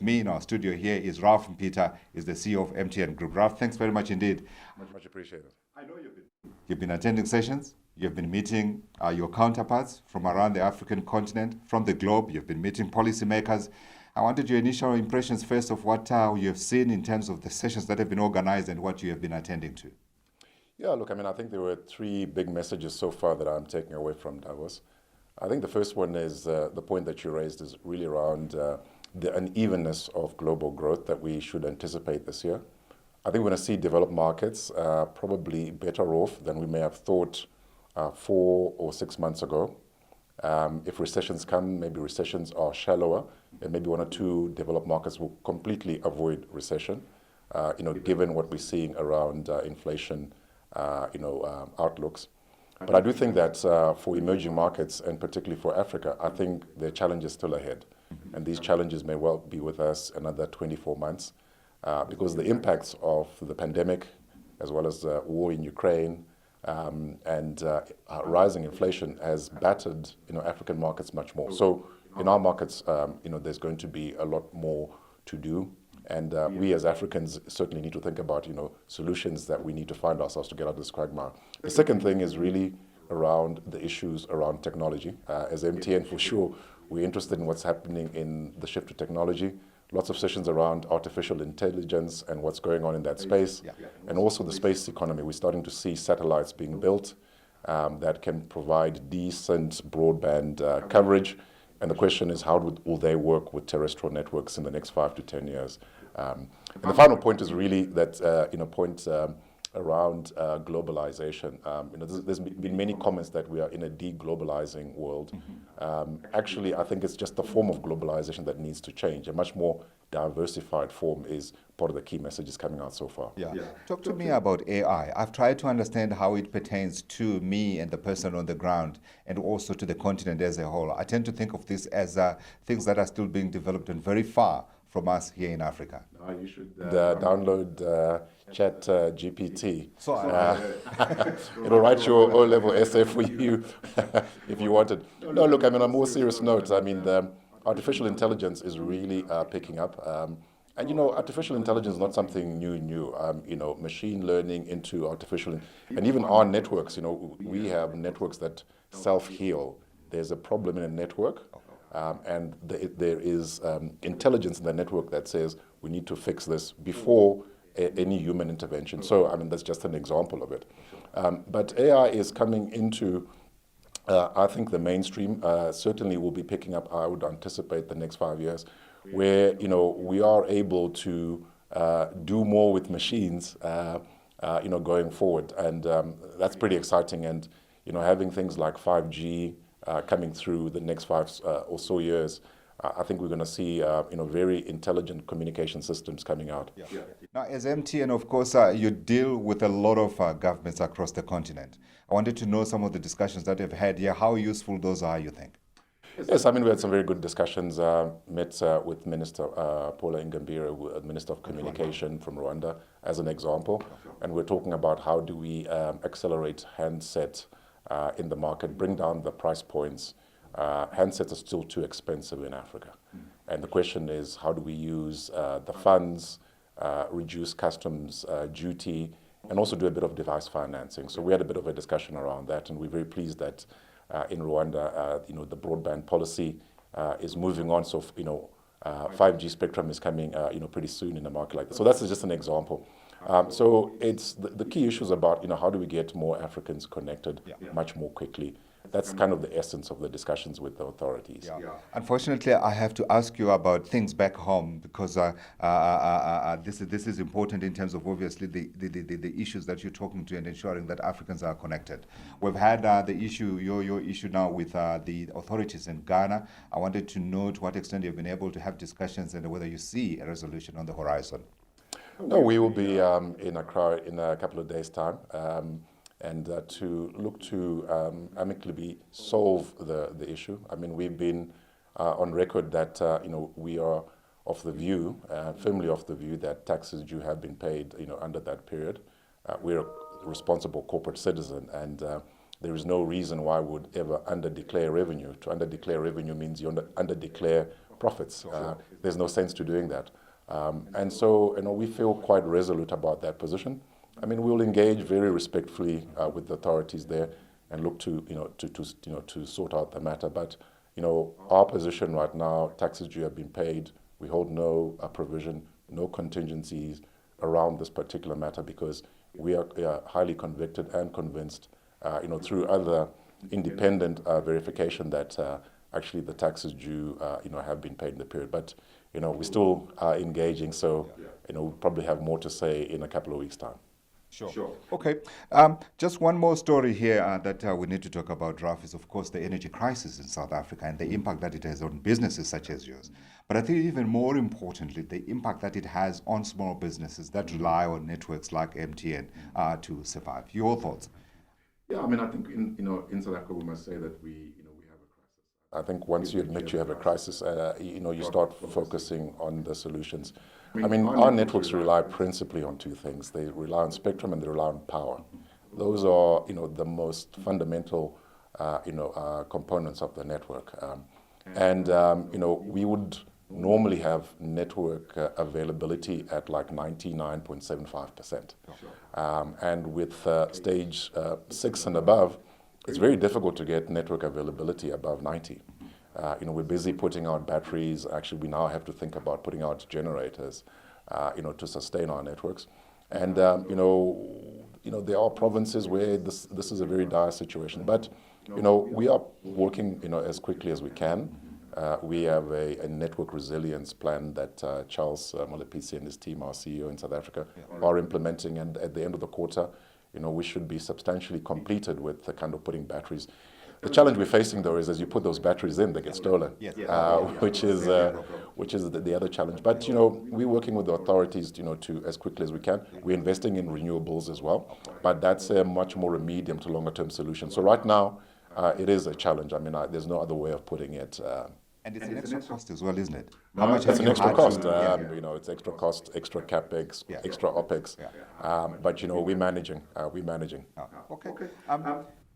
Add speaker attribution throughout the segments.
Speaker 1: with me in our studio here is Ralph Mupita, is the CEO of MTN Group. Ralph, thanks very much indeed.
Speaker 2: Much appreciated.
Speaker 1: I know you've been attending sessions, you've been meeting your counterparts from around the African continent, from the globe, you've been meeting policymakers. I wanted your initial impressions first of what you have seen in terms of the sessions that have been organized and what you have been attending to.
Speaker 2: Yeah, look, I think there were three big messages so far that I'm taking away from Davos. I think the first one is the point that you raised is really around the unevenness of global growth that we should anticipate this year. I think we're going to see developed markets probably better off than we may have thought 4 or 6 months ago. If recessions come, maybe recessions are shallower, and maybe 1 or 2 developed markets will completely avoid recession, given what we're seeing around inflation, outlooks. But I do think that for emerging markets, and particularly for Africa, I think there are challenges still ahead. And these challenges may well be with us another 24 months because the impacts of the pandemic, as well as the war in Ukraine, and rising inflation has battered African markets much more. So in our markets, there's going to be a lot more to do. And we as Africans certainly need to think about, solutions that we need to find ourselves to get out of this quagmire. The second thing is really around the issues around technology. As MTN, for sure, we're interested in what's happening in the shift to technology. Lots of sessions around artificial intelligence and what's going on in that space. And also the space economy. We're starting to see satellites being built that can provide decent broadband coverage. And the question is, how will they work with terrestrial networks in the next 5 to 10 years? And the final point is really that point around globalization. There's been many comments that we are in a deglobalizing world. Actually, I think it's just the form of globalization that needs to change. A much more diversified form is part of the key messages coming out so far.
Speaker 1: Yeah. Talk to me about AI. I've tried to understand how it pertains to me and the person on the ground and also to the continent as a whole. I tend to think of this as things that are still being developed and very far from us here in Africa.
Speaker 2: You should download Chat GPT. It'll write your O-level essay for you if you wanted. No, look, on a more serious note, the artificial intelligence is really picking up. And artificial intelligence is not something new. Machine learning into artificial, and even our networks, we have networks that self-heal. There's a problem in a network, and there is intelligence in the network that says we need to fix this before any human intervention. So, that's just an example of it. But AI is coming into, I think, the mainstream. Certainly will be picking up, I would anticipate, the next 5 years, where, we are able to do more with machines, going forward. And that's pretty exciting. And, having things like 5G coming through the next 5 or so years, I think we're going to see, very intelligent communication systems coming out.
Speaker 1: Now, as MTN, of course, you deal with a lot of governments across the continent. I wanted to know some of the discussions that you've had here, how useful those are, you think?
Speaker 2: Yes, we had some very good discussions. Met with Minister Paula Ingambire, Minister of Communication from Rwanda, as an example. And we're talking about how do we accelerate handset in the market, bring down the price points. Handsets are still too expensive in Africa. And the question is, how do we use the funds, reduce customs duty, and also do a bit of device financing? So we had a bit of a discussion around that, and we're very pleased that in Rwanda, the broadband policy is moving on. So, 5G spectrum is coming, pretty soon in the market like that. So that's just an example. So it's the key issues about, how do we get more Africans connected much more quickly. That's kind of the essence of the discussions with the authorities.
Speaker 1: Unfortunately, I have to ask you about things back home because this is important in terms of obviously the issues that you're talking to and ensuring that Africans are connected. We've had the issue, your issue now with the authorities in Ghana. I wanted to know to what extent you've been able to have discussions and whether you see a resolution on the horizon.
Speaker 2: No, we will be in Accra in a couple of days' time. And to look to amicably solve the issue. We've been on record that we are of the view, firmly of the view that taxes due have been paid under that period. We're a responsible corporate citizen, and there is no reason why we would ever under-declare revenue. To under-declare revenue means you under-declare profits. There's no sense to doing that. And so, we feel quite resolute about that position. I mean, we'll engage very respectfully with the authorities there and look to, to sort out the matter. But, our position right now, taxes due have been paid. We hold no provision, no contingencies around this particular matter because we are highly convicted and convinced, through other independent verification that actually the taxes due, have been paid in the period. But, we still are engaging, so, we'll probably have more to say in a couple of weeks' time.
Speaker 1: Sure. Okay. Just one more story here that we need to talk about, Ralph, is of course the energy crisis in South Africa and the impact that it has on businesses such as yours. But I think even more importantly, the impact that it has on small businesses that rely on networks like MTN to survive. Your thoughts?
Speaker 2: Yeah, I mean, I think in South Africa we must say that we have a crisis. I think once you admit you have a crisis, you start focusing on the solutions. I mean, our networks rely principally on two things. They rely on spectrum and they rely on power. Those are, the most fundamental, components of the network. We would normally have network availability at like 99.75%. And with stage 6 and above, it's very difficult to get network availability above 90. We're busy putting out batteries. Actually, we now have to think about putting out generators, to sustain our networks. And, there are provinces where this is a very dire situation. But, we are working, as quickly as we can. We have a network resilience plan that Charles Mupita and his team, our CEO in South Africa, are implementing. And at the end of the quarter, we should be substantially completed with the kind of putting batteries. The challenge we're facing, though, is as you put those batteries in, they get stolen, which is the other challenge. But, we're working with the authorities, to as quickly as we can. We're investing in renewables as well, but that's a much more a medium to longer term solution. So right now, it is a challenge. I mean, there's no other way of putting it.
Speaker 1: And it's an extra cost as well, isn't it?
Speaker 2: How much it's an extra cost. It's extra cost, extra capex, extra opex. But we're managing.
Speaker 1: Okay.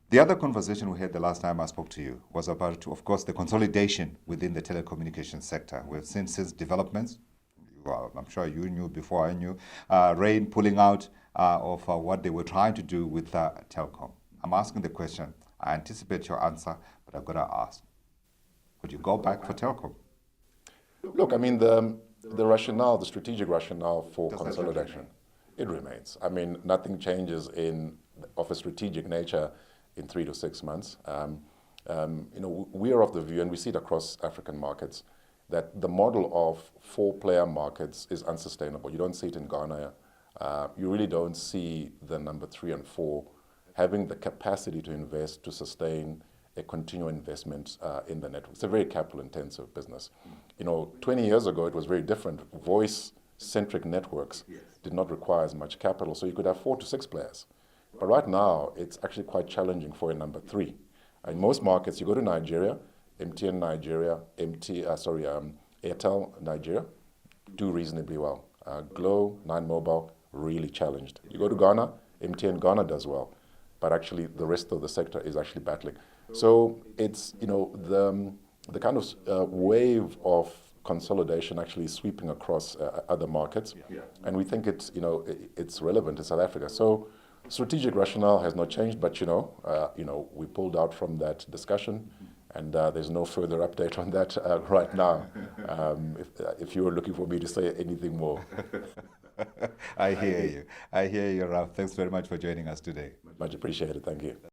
Speaker 1: The other conversation we had the last time I spoke to you was about, of course, the consolidation within the telecommunications sector. We've seen since developments. Well, I'm sure you knew before I knew. Rain pulling out of what they were trying to do with Telecom. I'm asking the question. I anticipate your answer, but I've got to ask. Would you go back for Telecom?
Speaker 2: Look, I mean, the rationale, the strategic rationale for consolidation, it remains. I mean, nothing changes of a strategic nature in 3 to 6 months. We are of the view, and we see it across African markets, that the model of 4-player markets is unsustainable. You don't see it in Ghana. You really don't see the number 3 and 4 having the capacity to invest, to sustain a continual investment in the network. It's a very capital-intensive business. 20 years ago, it was very different. Voice-centric networks did not require as much capital, so you could have 4 to 6 players. But right now, it's actually quite challenging for a number 3. In most markets, you go to Nigeria, MTN Nigeria, Airtel Nigeria, do reasonably well. Glo, 9Mobile, really challenged. You go to Ghana, MTN Ghana does well, but actually the rest of the sector is actually battling. So it's, the kind of wave of consolidation actually sweeping across other markets, and we think it's, it's relevant to South Africa. So strategic rationale has not changed, but we pulled out from that discussion, and there's no further update on that right now. If you were looking for me to say anything more.
Speaker 1: I hear you, Ralph. Thanks very much for joining us today.
Speaker 2: Much appreciated. Thank you.